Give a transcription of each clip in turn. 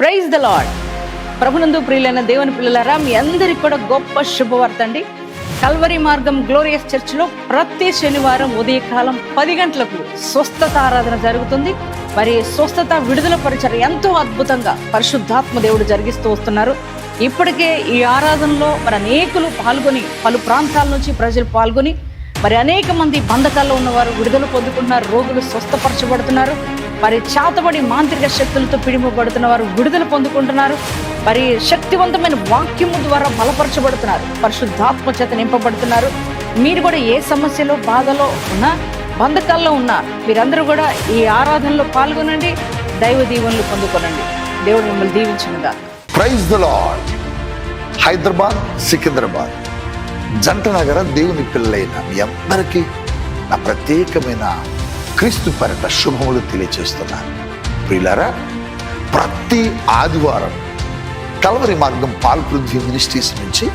Praise the lord. ప్రభునందు ప్రియులైన దేవుని పిల్లలారా, మీ అందరికి కూడా గొప్ప శుభవార్త అండి. కల్వరి మార్గం గ్లోరియస్ చర్చిలో ప్రతి శనివారం ఉదయకాలం 10 గంటలకు స్వస్థత ఆరాధన జరుగుతుంది. మరి స్వస్థత విడుదల పరిచయం ఎంతో అద్భుతంగా పరిశుద్ధాత్మ దేవుడు జరిగిస్తూ వస్తున్నారు. ఇప్పటికే ఈ ఆరాధనలో మరి అనేకులు పాల్గొని, పలు ప్రాంతాల నుంచి ప్రజలు పాల్గొని మరి అనేక మంది బంధకాల్లో ఉన్నవారు విడుదల పొందుకుంటున్నారు, రోగులు స్వస్థపరచబడుతున్నారు. మరి చాతబడి మాంత్రిక శక్తులతో పిడిమబడుతున్న వారు విడుదల పొందుకుంటున్నారు. మరి శక్తివంతమైన వాక్యము ద్వారా బలపరచబడుతున్నారు, పరిశుద్ధాత్మ చేత నింపబడుతున్నారు. మీరు కూడా ఏ సమస్యలో, బాధలో ఉన్నా, బంధకాల్లో ఉన్నా, మీరందరూ కూడా ఈ ఆరాధనలో పాల్గొనండి, దైవ దీవెనలు పొందుకోనండి. దేవుడు మిమ్మల్ని దీవించునుగా. Praise the Lord. Hyderabad, Secunderabad జంట నగర దేవుని పిల్లలైన మీ అందరికీ నా ప్రత్యేకమైన క్రీస్తు పేరిట శుభములు తెలియజేస్తున్నాను. ప్రియులారా, ప్రతి ఆదివారం కల్వరి మార్గం పాల్పృథ్వీ మినిస్ట్రీస్ నుంచి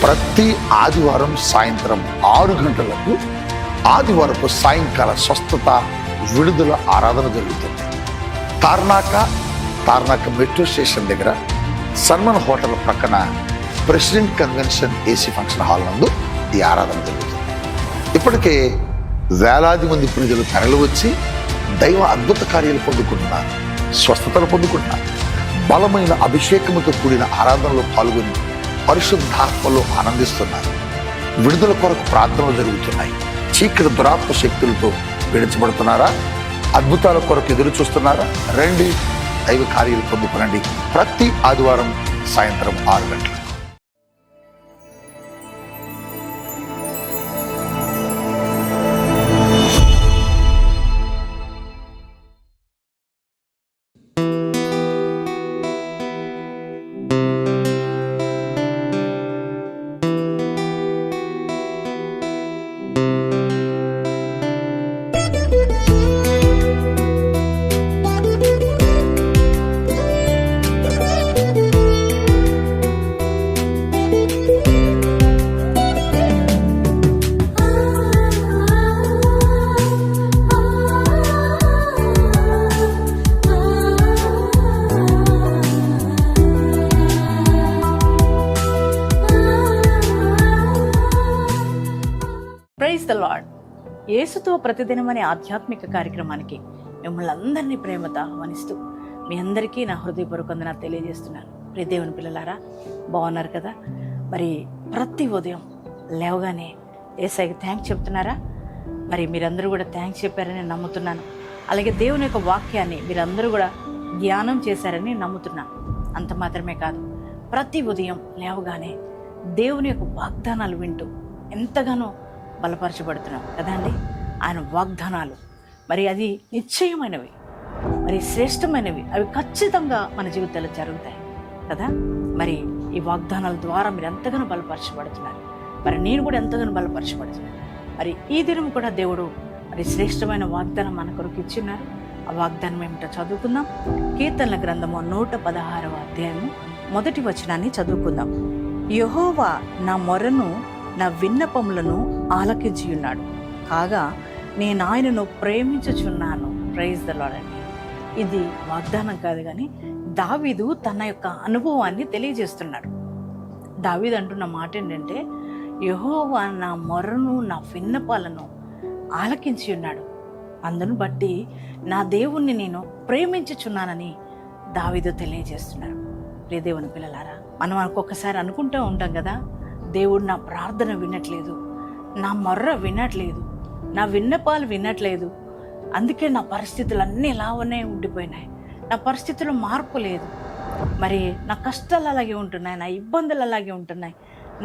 ప్రతి ఆదివారం సాయంత్రం 6 గంటలకు ఆదివారపు సాయంకాల స్వస్థత విడుదల ఆరాధన జరుగుతుంది. తార్నాక మెట్రో స్టేషన్ దగ్గర సన్మన్ హోటల్ ప్రక్కన president convention AC function hall నందు ఈ ఆరాధన జరుగుతుంది. ఇప్పటికే వేలాది మంది ప్రజలు తరలి వచ్చి దైవ అద్భుత కార్యాలు పొందుకుంటున్నారు, స్వస్థతలు పొందుకుంటున్నారు. బలమైన అభిషేకముతో కూడిన ఆరాధనలో పాల్గొని పరిశుద్ధాత్మలో ఆనందిస్తున్నారు. విడుదల కొరకు ప్రార్థనలు జరుగుతున్నాయి. చీకటి దురాత్మ శక్తులతో విడిచబడుతున్నారా? అద్భుతాల కొరకు ఎదురు చూస్తున్నారా? రండి, దైవ కార్యాలు పొందుకునండి. ప్రతి ఆదివారం సాయంత్రం 6 గంటలకు. Praise the lord. యేసుతో ప్రతిదినం అనే ఆధ్యాత్మిక కార్యక్రమానికి మిమ్మల్ని అందరినీ ప్రేమతో ఆహ్వానిస్తూ మీ అందరికీ నా హృదయపూర్వక వందనాలు తెలియజేస్తున్నాను. ప్రియ దేవుని పిల్లలారా, బాగున్నారు కదా? మరి ప్రతి ఉదయం లేవగానే యేసయ్యకి థ్యాంక్స్ చెప్తున్నారా? మరి మీరందరూ కూడా థ్యాంక్స్ చెప్పారని నమ్ముతున్నాను. అలాగే దేవుని యొక్క వాక్యాన్ని మీరందరూ కూడా ధ్యానం చేశారని నమ్ముతున్నాను. అంత మాత్రమే కాదు, ప్రతి ఉదయం లేవగానే దేవుని యొక్క వాగ్దానాలు వింటూ ఎంతగానో బలపరచబడుతున్నాం కదండి. ఆయన వాగ్దానాలు మరి అది నిశ్చయమైనవి, మరి శ్రేష్టమైనవి, అవి ఖచ్చితంగా మన జీవితాల్లో జరుగుతాయి కదా. మరి ఈ వాగ్దానాల ద్వారా మీరు ఎంతగానో బలపరచబడుతున్నారు. మరి నేను కూడా ఎంతగానో బలపరచబడుతున్నాను. మరి ఈ దినం కూడా దేవుడు మరి శ్రేష్టమైన వాగ్దానం మన కొరకు ఇచ్చిన్నారు. ఆ వాగ్దానం ఏమిటో చదువుకుందాం. కీర్తనల గ్రంథము 116వ అధ్యాయము 1వ వచనాన్ని చదువుకుందాం. యెహోవా నా మొరను, నా విన్నపములను ఆలకించి ఉన్నాడు, కాగా నేను ఆయనను ప్రేమించుచున్నాను. ప్రైజ్ ద లార్డ్ అండి. ఇది వాగ్దానం కాదు, కానీ దావీదు తన యొక్క అనుభవాన్ని తెలియజేస్తున్నాడు. దావీదు అంటున్న మాట ఏంటంటే, యెహోవా నా మొరను, నా విన్నపాలను ఆలకించి ఉన్నాడు, అందును బట్టి నా దేవుణ్ణి నేను ప్రేమించుచున్నానని దావీదు తెలియజేస్తున్నాడు. ప్రియ దేవుని పిల్లలారా, మనం ఒక్కొక్కసారి అనుకుంటూ ఉంటాం కదా, దేవుడు నా ప్రార్థన వినట్లేదు, నా మొర్ర వినట్లేదు, నా విన్నపాలు వినట్లేదు, అందుకే నా పరిస్థితులు అన్నీ ఇలానే ఉండిపోయినాయి, నా పరిస్థితుల్లో మార్పు లేదు, మరి నా కష్టాలు అలాగే ఉంటున్నాయి, నా ఇబ్బందులు అలాగే ఉంటున్నాయి,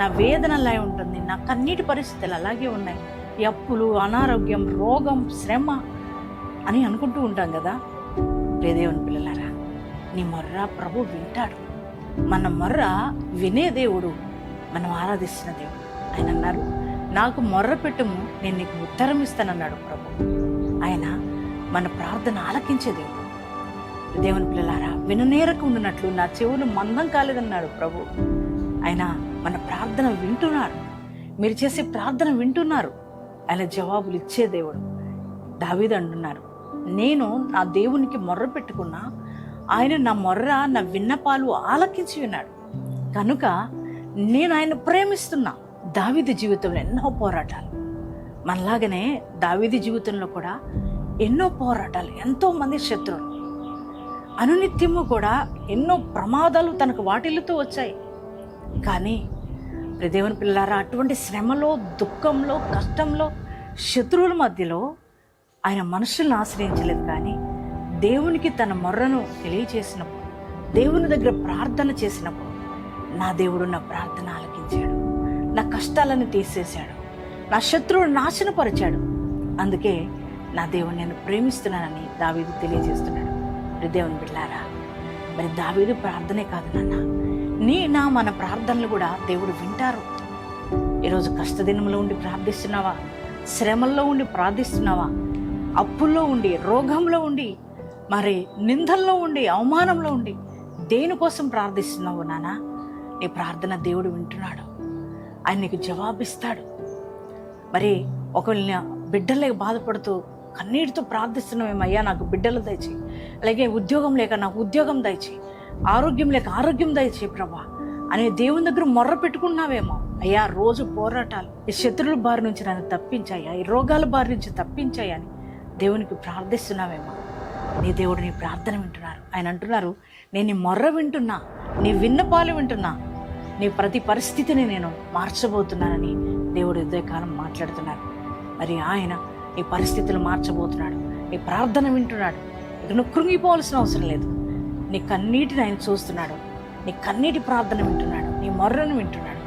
నా వేదన అలాగే ఉంటుంది, నా కన్నీటి పరిస్థితులు అలాగే ఉన్నాయి, ఈ అప్పులు, అనారోగ్యం, రోగం, శ్రమ అని అనుకుంటూ ఉంటాం కదా. దేవుని పిల్లలారా, నీ మొర్ర ప్రభు వింటాడు. మన మొర్ర వినే దేవుడు, మనం ఆరాధిస్తున్న దేవుడు. ఆయన అన్నారు, నాకు మొర్ర పెట్టుము, నేను నీకు ఉత్తరం ఇస్తానన్నాడు ప్రభు. ఆయన మన ప్రార్థన ఆలకించే దేవుడు. దేవుని పిల్లలారా, విననేరకు ఉండినట్లు నా చెవులు మందం కాలేదన్నాడు ప్రభు. ఆయన మన ప్రార్థన వింటున్నాడు. మీరు చేసే ప్రార్థన వింటున్నారు. ఆయన జవాబులు ఇచ్చే దేవుడు. దావీదు అంటున్నారు, నేను నా దేవునికి మొర్ర పెట్టుకున్నా, ఆయన నా మొర్ర, నా విన్నపాలు ఆలకించి ఉన్నాడు కనుక నేను ఆయన ప్రేమిస్తున్నా. దావీదు జీవితంలో ఎన్నో పోరాటాలు, మనలాగనే దావీదు జీవితంలో కూడా ఎన్నో పోరాటాలు, ఎంతో మంది శత్రువులు, అనునిత్యము కూడా ఎన్నో ప్రమాదాలు తనకు వాటిల్లుతూ వచ్చాయి. కానీ దేవుని పిల్లారా, అటువంటి శ్రమలో, దుఃఖంలో, కష్టంలో, శత్రువుల మధ్యలో ఆయన మనుషులను ఆశ్రయించలేదు. కానీ దేవునికి తన మొర్రను తెలియచేసినప్పుడు, దేవుని దగ్గర ప్రార్థన చేసినప్పుడు నా దేవుడు నా ప్రార్థన ఆలకించాడు, నా కష్టాలను తీసేశాడు, నా శత్రువును నాశనపరిచాడు. అందుకే నా దేవుని నేను ప్రేమిస్తున్నానని దావీదు తెలియజేస్తున్నాడు. దేవుని బిడ్డలారా, మరి దావీదు ప్రార్థనే కాదు నాన్న, మన ప్రార్థనలు కూడా దేవుడు వింటారు. ఈరోజు కష్టదినంలో ఉండి ప్రార్థిస్తున్నావా? శ్రమల్లో ఉండి ప్రార్థిస్తున్నావా? అప్పుల్లో ఉండి, రోగంలో ఉండి, మరి నిందల్లో ఉండి, అవమానంలో ఉండి దేనికోసం ప్రార్థిస్తున్నావు నాన్న? నీ ప్రార్థన దేవుడు వింటున్నాడు, ఆయన నీకు జవాబిస్తాడు. మరి ఒకవేళ బిడ్డలే బాధపడుతూ కన్నీటితో ప్రార్థిస్తున్నావేమయ్యా, నాకు బిడ్డలు దయచేయి, అలాగే ఉద్యోగం లేక నాకు ఉద్యోగం దయచేయి, ఆరోగ్యం లేక ఆరోగ్యం దయచేయి ప్రభా అనే దేవుని దగ్గర మొర్ర పెట్టుకున్నావేమో. అయ్యా, రోజు పోరాటాలు, ఈ శత్రువుల బారి నుంచి నన్ను తప్పించాయా, ఈ రోగాల బారి నుంచి తప్పించాయా అని దేవునికి ప్రార్థిస్తున్నావేమో. నీ దేవుడు నీ ప్రార్థన వింటున్నారు. ఆయన అంటున్నారు, నేను నీ మొర్ర వింటున్నా, నీ విన్నపాలు వింటున్నా, నీ ప్రతి పరిస్థితిని నేను మార్చబోతున్నానని దేవుడు ఉదయకాలం మాట్లాడుతున్నారు. మరి ఆయన నీ పరిస్థితులు మార్చబోతున్నాడు, నీ ప్రార్థన వింటున్నాడు. ఇక నువ్వు కృంగిపోవాల్సిన అవసరం లేదు. నీ కన్నీటిని ఆయన చూస్తున్నాడు, నీ కన్నీటి ప్రార్థన వింటున్నాడు, నీ మొర్రను వింటున్నాడు,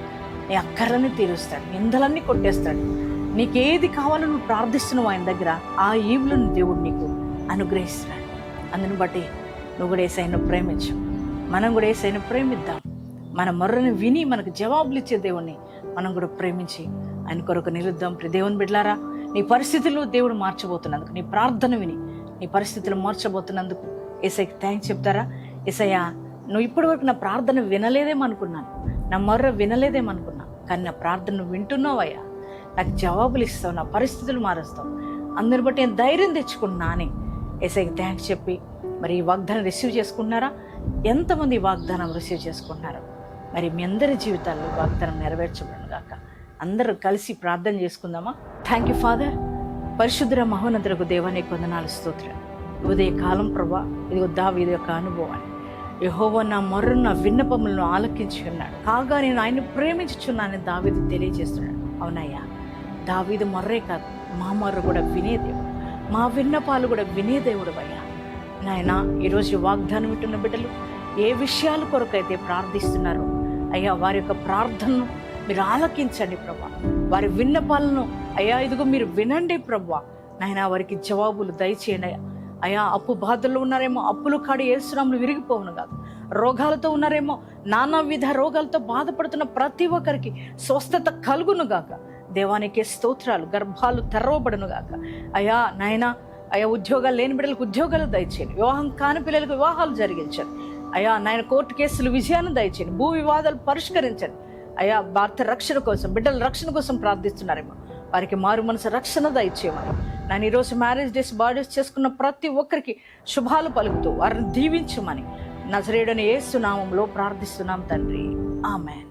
నీ అక్కర్లని తీరుస్తాడు, నిందలన్నీ కొట్టేస్తాడు. నీకేది కావాలో నువ్వు ప్రార్థిస్తున్నావు ఆయన దగ్గర, ఆ ఈవులను దేవుడు నీకు అనుగ్రహిస్తున్నాడు. అందుని బట్టి నువ్వు కూడా యేసయ్యను ప్రేమించు, మనం కూడా యేసయ్యను ప్రేమిద్దాం. మన మొర్రను విని మనకు జవాబులు ఇచ్చే దేవుణ్ణి మనం కూడా ప్రేమించి ఆయన కొరకు నిలుద్దాం. దేవుని బిడ్డలారా, నీ పరిస్థితుల్లో దేవుడు మార్చబోతున్నందుకు, నీ ప్రార్థన విని నీ పరిస్థితులు మార్చబోతున్నందుకు యేసయ్యకి థ్యాంక్స్ చెప్తారా? యేసయ్యా, నువ్వు ఇప్పటి వరకు నా ప్రార్థన వినలేదేమనుకున్నాను, నా మొర్ర వినలేదేమనుకున్నా, కానీ నా ప్రార్థన వింటున్నావయ్యా, నాకు జవాబులు ఇస్తావు, నా పరిస్థితులు మారుస్తావు. అందరిని బట్టి నేను ధైర్యం తెచ్చుకున్నా అని యేసయ్యకి థ్యాంక్స్ చెప్పి మరి ఈ వాగ్దానం రిసీవ్ చేసుకున్నారా? ఎంతమంది ఈ వాగ్దానం రిసీవ్ చేసుకున్నారు? మరి మీ అందరి జీవితాల్లో వాగ్దానం నెరవేర్చబడును గాక. అందరూ కలిసి ప్రార్థన చేసుకుందామా? Thank you father. పరిశుద్ధ మహోన్నతులకు దేవానికి వందనాలు, స్తోత్రం. ఉదయ కాలం ప్రభా, ఇదిగో దావీదు యొక్క అనుభవాన్ని, యెహోవా నా మొర్రను, నా విన్నపములను ఆలకించి ఉన్నాడు, కాగా నేను ఆయన్ని ప్రేమించుచున్నానని దావీదు తెలియజేస్తున్నాడు. అవునయ్యా, దావీదు మొర్రే కాదు, మా మొర్ర కూడా వినే దేవుడు, మా విన్నపాలు కూడా వినే దేవుడు అయ్యా. నాయన, ఈరోజు వాగ్దానం వింటున్న బిడ్డలు ఏ విషయాల కొరకైతే ప్రార్థిస్తున్నారో అయ్యా, వారి యొక్క ప్రార్థనను మీరు ఆలకించండి ప్రభా. వారి విన్నపాలను అయ్యా ఇదిగో మీరు వినండి ప్రభా. నాయన, వారికి జవాబులు దయచేయండి అయ్యా. అప్పు బాధల్లో ఉన్నారేమో, అప్పులు కాడి యేసునామములో విరిగిపోవును కాదు. రోగాలతో ఉన్నారేమో, నానా విధ రోగాలతో బాధపడుతున్న ప్రతి ఒక్కరికి స్వస్థత కలుగును గాక. దేవానికి స్తోత్రాలు. గర్భాలు తెరవబడును గాక అయ్యా. నాయన అయ్యా, ఉద్యోగాలు లేని బిడ్డలకు ఉద్యోగాలు దయచేయండి, వివాహం కాని పిల్లలకు వివాహాలు జరిగించండి అయ్యా. నాయన, కోర్టు కేసులు విజయాన్ని దయచేయండి, భూ వివాదాలు పరిష్కరించండి అయ్యా. భర్త రక్షణ కోసం, బిడ్డల రక్షణ కోసం ప్రార్థిస్తున్నారేమో, వారికి మారు మనసు రక్షణ దయచేయమని నేను ఈరోజు మ్యారేజ్ డేస్, బర్త్డేస్ చేసుకున్న ప్రతి ఒక్కరికి శుభాలు పలుకుతూ వారిని దీవించమని నజరేయుడైన యేసు నామములో ప్రార్థిస్తున్నాం తండ్రి. ఆమేన్.